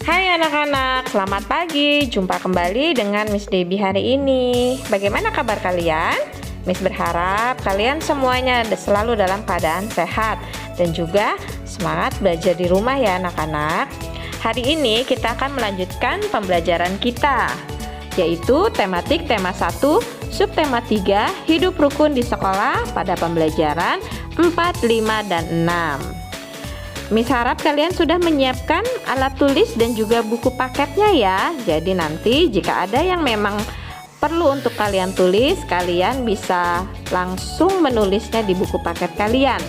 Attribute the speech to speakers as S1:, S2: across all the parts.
S1: Hai anak-anak, selamat pagi. Jumpa kembali dengan Miss Debbie hari ini. Bagaimana kabar kalian? Miss berharap kalian semuanya selalu dalam keadaan sehat dan juga semangat belajar di rumah ya anak-anak. Hari ini kita akan melanjutkan pembelajaran kita, yaitu tematik tema 1, subtema 3, hidup rukun di sekolah pada pembelajaran 4, 5, dan 6. Miss harap kalian sudah menyiapkan alat tulis dan juga buku paketnya ya. Jadi nanti jika ada yang memang perlu untuk kalian tulis, kalian bisa langsung menulisnya di buku paket kalian.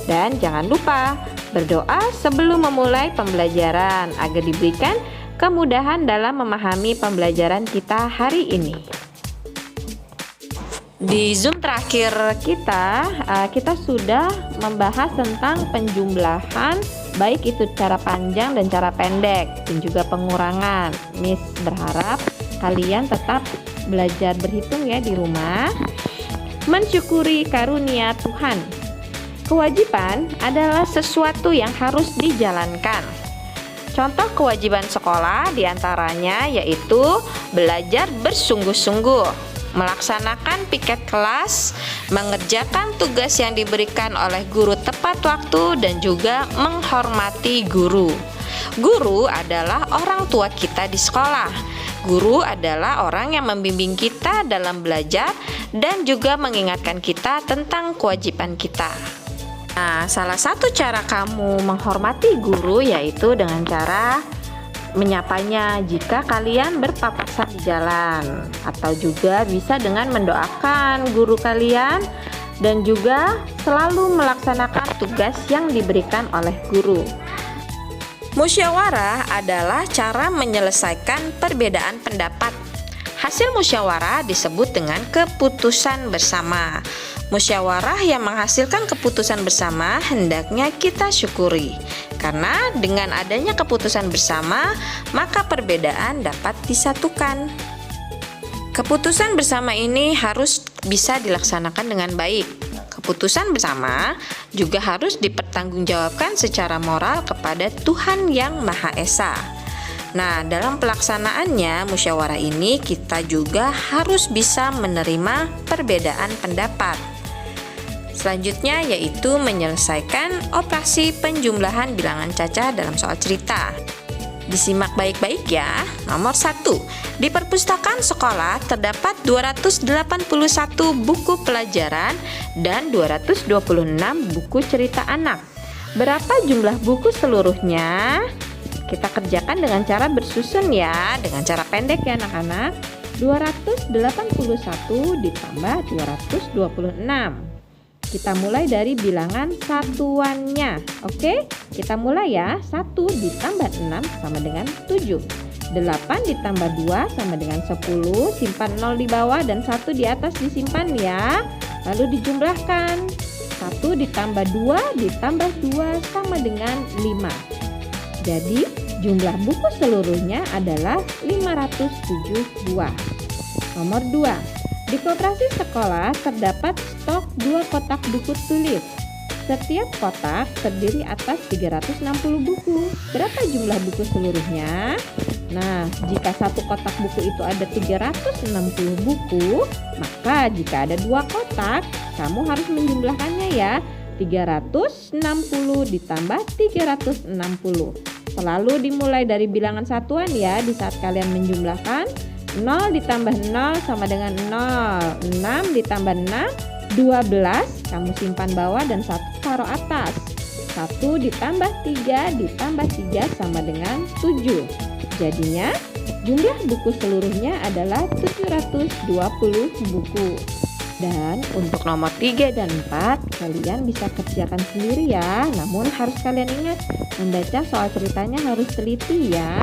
S1: Dan jangan lupa berdoa sebelum memulai pembelajaran agar diberikan kemudahan dalam memahami pembelajaran kita hari ini. Di Zoom terakhir kita sudah membahas tentang penjumlahan, baik itu cara panjang dan cara pendek, dan juga pengurangan. Miss berharap kalian tetap belajar berhitung ya di rumah. Mensyukuri karunia Tuhan. Kewajiban adalah sesuatu yang harus dijalankan. Contoh kewajiban sekolah diantaranya yaitu belajar bersungguh-sungguh, melaksanakan piket kelas, mengerjakan tugas yang diberikan oleh guru tepat waktu, dan juga menghormati guru. Guru adalah orang tua kita di sekolah. Guru adalah orang yang membimbing kita dalam belajar dan juga mengingatkan kita tentang kewajiban kita. Nah, salah satu cara kamu menghormati guru yaitu dengan cara menyapanya jika kalian berpapasan di jalan, atau juga bisa dengan mendoakan guru kalian dan juga selalu melaksanakan tugas yang diberikan oleh guru. Musyawarah adalah cara menyelesaikan perbedaan pendapat. Hasil musyawarah disebut dengan keputusan bersama. Musyawarah yang menghasilkan keputusan bersama hendaknya kita syukuri, karena dengan adanya keputusan bersama, maka perbedaan dapat disatukan. Keputusan bersama ini harus bisa dilaksanakan dengan baik. Keputusan bersama juga harus dipertanggungjawabkan secara moral kepada Tuhan Yang Maha Esa. Nah, dalam pelaksanaannya musyawarah ini kita juga harus bisa menerima perbedaan pendapat. Selanjutnya yaitu menyelesaikan operasi penjumlahan bilangan cacah dalam soal cerita. Disimak baik-baik ya. Nomor 1. Di perpustakaan sekolah terdapat 281 buku pelajaran dan 226 buku cerita anak. Berapa jumlah buku seluruhnya? Kita kerjakan dengan cara bersusun ya, dengan cara pendek ya anak-anak. 281 ditambah 226. Kita mulai dari bilangan satuannya. Oke, kita mulai ya. 1 ditambah 6 sama dengan 7. 8 ditambah 2 sama dengan 10. Simpan 0 di bawah dan 1 di atas disimpan ya. Lalu dijumlahkan. 1 ditambah 2 ditambah 2 sama dengan 5. Jadi jumlah buku seluruhnya adalah 507 buah. Nomor 2. Di koperasi sekolah terdapat stok 2 kotak buku tulis. Setiap kotak terdiri atas 360 buku. Berapa jumlah buku seluruhnya? Nah, jika satu kotak buku itu ada 360 buku, maka jika ada 2 kotak, kamu harus menjumlahkannya ya. 360 ditambah 360. Selalu dimulai dari bilangan satuan ya di saat kalian menjumlahkan. 0 ditambah 0 sama dengan 0. 6 ditambah 6, 12. Kamu simpan bawah dan 1 taruh atas. 1 ditambah 3 ditambah 3 sama dengan 7. Jadinya jumlah buku seluruhnya adalah 720 buku. Dan untuk nomor 3 dan 4 kalian bisa kerjakan sendiri ya. Namun harus kalian ingat, membaca soal ceritanya harus teliti ya.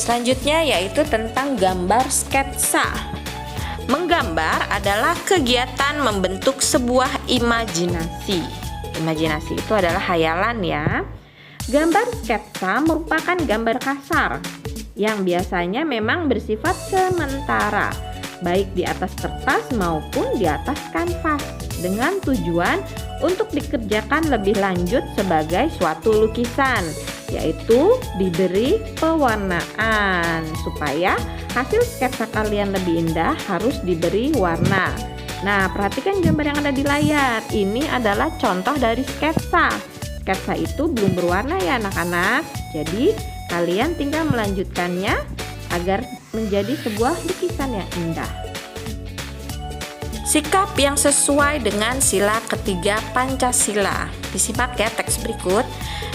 S1: Selanjutnya yaitu tentang gambar sketsa. Menggambar adalah kegiatan membentuk sebuah imajinasi. Imajinasi itu adalah hayalan ya. Gambar sketsa merupakan gambar kasar yang biasanya memang bersifat sementara, baik di atas kertas maupun di atas kanvas, dengan tujuan untuk dikerjakan lebih lanjut sebagai suatu lukisan. yaitu diberi pewarnaan. Supaya hasil sketsa kalian lebih indah harus diberi warna. Nah, perhatikan gambar yang ada di layar. Ini adalah contoh dari sketsa. Sketsa itu belum berwarna ya anak-anak. Jadi kalian tinggal melanjutkannya agar menjadi sebuah lukisan yang indah. Sikap yang sesuai dengan sila ketiga Pancasila. Disimak ya teks berikut.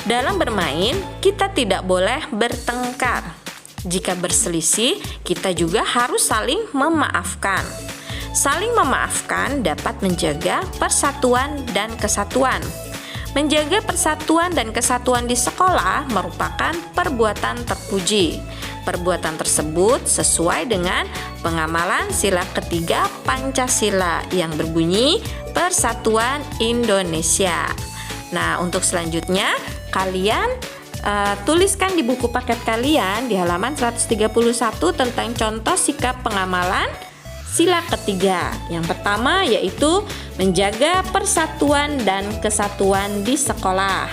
S1: Dalam bermain, kita tidak boleh bertengkar. Jika berselisih, kita juga harus saling memaafkan. Saling memaafkan dapat menjaga persatuan dan kesatuan. Menjaga persatuan dan kesatuan di sekolah merupakan perbuatan terpuji. Perbuatan tersebut sesuai dengan pengamalan sila ketiga Pancasila yang berbunyi Persatuan Indonesia. Nah, untuk selanjutnya kalian tuliskan di buku paket kalian di halaman 131 tentang contoh sikap pengamalan sila ketiga. Yang pertama yaitu menjaga persatuan dan kesatuan di sekolah.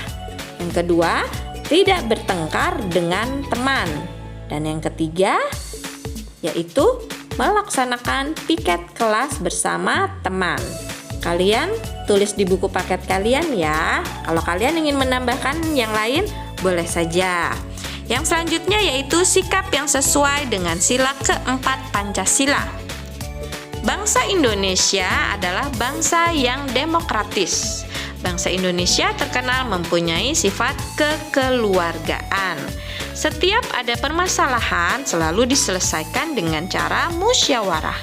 S1: Yang kedua, tidak bertengkar dengan teman. Dan yang ketiga yaitu melaksanakan piket kelas bersama teman. Kalian tulis di buku paket kalian ya. Kalau kalian ingin menambahkan yang lain, boleh saja. Yang selanjutnya yaitu sikap yang sesuai dengan sila keempat Pancasila. Bangsa Indonesia adalah bangsa yang demokratis. Bangsa Indonesia terkenal mempunyai sifat kekeluargaan. Setiap ada permasalahan selalu diselesaikan dengan cara musyawarah.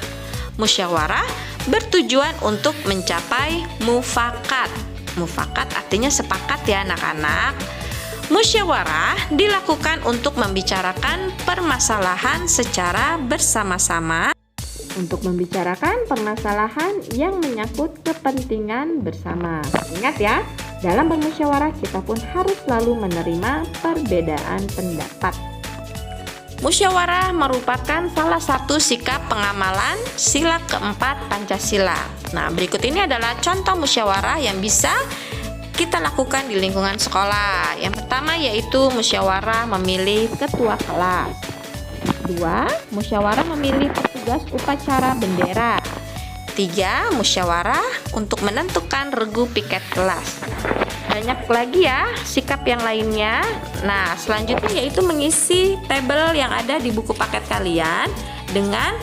S1: Musyawarah bertujuan untuk mencapai mufakat. Mufakat artinya sepakat ya anak-anak. Musyawarah dilakukan untuk membicarakan permasalahan secara bersama-sama. Untuk membicarakan permasalahan yang menyangkut kepentingan bersama. Ingat ya, dalam bermusyawarah kita pun harus selalu menerima perbedaan pendapat. Musyawarah merupakan salah satu sikap pengamalan sila keempat Pancasila. Nah, berikut ini adalah contoh musyawarah yang bisa kita lakukan di lingkungan sekolah. Yang pertama yaitu musyawarah memilih ketua kelas. Kedua, musyawarah memilih petugas upacara bendera. 3. Musyawarah untuk menentukan regu piket kelas. Banyak lagi ya sikap yang lainnya. Nah, selanjutnya yaitu mengisi tabel yang ada di buku paket kalian dengan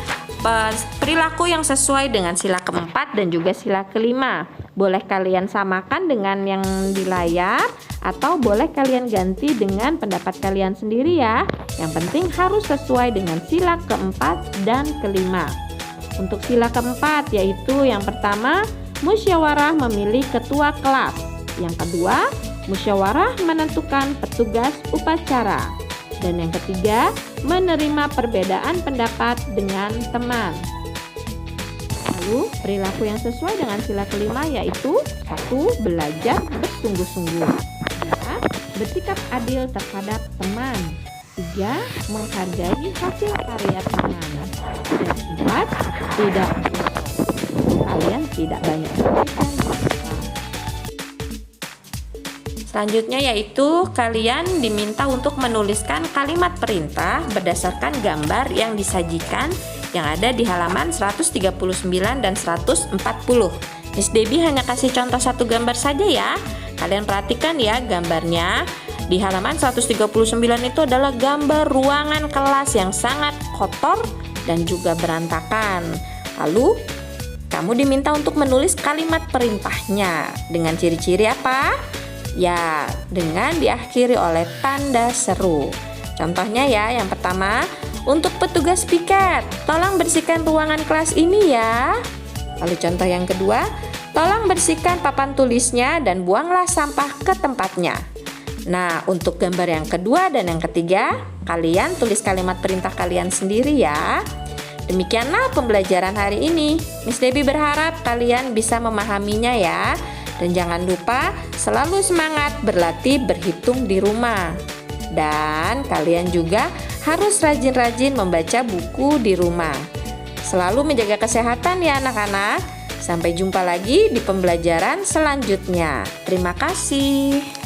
S1: perilaku yang sesuai dengan sila keempat dan juga sila kelima. Boleh kalian samakan dengan yang di layar atau boleh kalian ganti dengan pendapat kalian sendiri ya. Yang penting harus sesuai dengan sila keempat dan kelima. Untuk sila keempat yaitu yang pertama, musyawarah memilih ketua kelas. Yang kedua, musyawarah menentukan petugas upacara. Dan yang ketiga, menerima perbedaan pendapat dengan teman. Lalu, perilaku yang sesuai dengan sila kelima yaitu 1. Belajar bersungguh-sungguh. 2. Bersikap adil terhadap teman. 3. Menghargai hasil karya teman. Dan 4. Tidak kalian tidak banyak berpikir. Selanjutnya yaitu kalian diminta untuk menuliskan kalimat perintah berdasarkan gambar yang disajikan yang ada di halaman 139 dan 140. Miss Debbie hanya kasih contoh satu gambar saja ya. Kalian perhatikan ya gambarnya. Di halaman 139 itu adalah gambar ruangan kelas yang sangat kotor dan juga berantakan. Lalu kamu diminta untuk menulis kalimat perintahnya dengan ciri-ciri apa? Ya, dengan diakhiri oleh tanda seru. Contohnya ya, yang pertama, untuk petugas piket, tolong bersihkan ruangan kelas ini ya. Lalu contoh yang kedua, tolong bersihkan papan tulisnya dan buanglah sampah ke tempatnya. Nah, untuk gambar yang kedua dan yang ketiga, kalian tulis kalimat perintah kalian sendiri ya. Demikianlah pembelajaran hari ini. Miss Debbie berharap kalian bisa memahaminya ya. Dan jangan lupa selalu semangat berlatih berhitung di rumah. Dan kalian juga harus rajin-rajin membaca buku di rumah. Selalu menjaga kesehatan ya anak-anak. Sampai jumpa lagi di pembelajaran selanjutnya. Terima kasih.